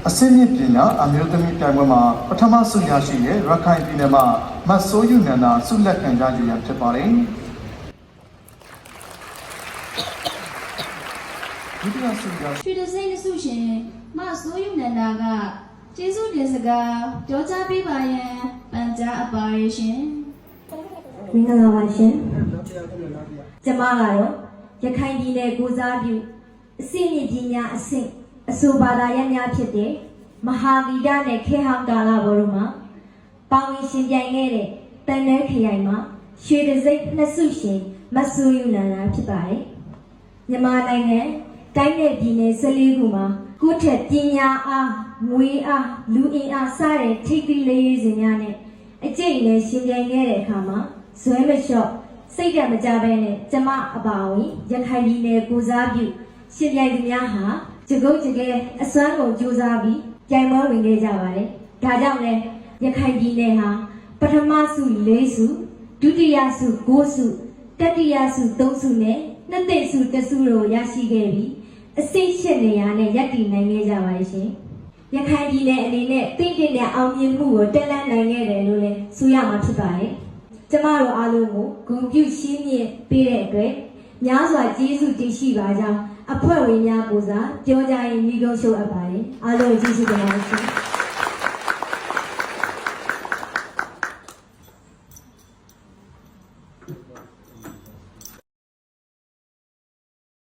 အစင်းမြင့်ပညာအမျိုးသမီးတိုင်ပွဲမှာပထမဆုရရှိတဲ့ရခိုင်ပြည်နယ်မှာမတ်ဆိုးယူနန္ဒာဆုလက်ခံကြရရဖြစ်ပါတယ်။ဒီကဆုရရွှေတစိမ့်ဆုရှင်မဆိုးယူနန္ဒာကကျေးဇူးတင်စကားပြောကြားပေးပါရန်ပန်ကြားအပ်ပါရရှင်မင်္ဂလာပါရှင်ကျမကတော့ရခိုင်ပြည်နယ်ကိုစားပြုအစင်းမြင့်ပညာအဆင့်အဆိုဘာသာရပ်များဖြစ်တဲ့မဟာဗီဒနဲ့ခေဟောင်းကာလဘောတို့မှာပါဝင်ရှင်ပြိုင်ခဲ့တဲ့တန်တဲခရိုင်မှာရွှေတစိမ့်နှစ်ဆုရှင်မဆိုးယူနန္ဒာဖြစ်ပါတယ်မြန်မာနိုင်ငံတိုင်းနယ်ပြည်နယ်14ခုမှာကိုယ့်ထက်ပညာအားငွေအားလူအင်အားစတဲ့ထိပ်သီးလေးစဉ်များနဲ့အကျိတ်နဲ့ရှင်ပြိုင်ခဲ့တဲ့အခါမှာဇွဲမလျှော့စိတ်ကမကြဘဲနဲ့ကျမအပါအဝင်ရခိုင်ပြည်နယ်ကိုစားပြုရှင်ပြိုင်သူများဟာကြကုတ်ကြကဲအစွမ်းကုန်ကြိုးစားပြီးပြိုင်ပွဲဝင်ခဲ့ကြပါတယ်။ဒါကြောင့်လဲရခိုင်ပြည်နယ်ဟာပထမဆု4ဆုဒုတိယဆု9ဆုတတိယဆု3ဆုနဲ့နှစ်သိမ့်ဆု1ဆုတို့ရရှိခဲ့ပြီးအစိတ်8နေရာနဲ့ရပ်တည်နိုင်ခဲ့ကြပါရှင်။ရခိုင်ပြည်နယ်အနေနဲ့တင့်တဲ့အောင်မြင်မှုကိုတက်လှမ်းနိုင်ခဲ့တယ်လို့လည်းဆိုရမှာဖြစ်ပါတယ်။ကျမတို့အားလုံးကိုဂုဏ်ပြုရှင်းမြင့်ပေးတဲ့အတွက်များစွာကျေးဇူးတင်ရှိပါကြောင်းအဖွဲ့ဝင်များကိုစားပြောကြရင်ညီကုန်းရှုပ်အပ်ပါတယ်အားလုံးကျေးဇူးတင်ပါတယ်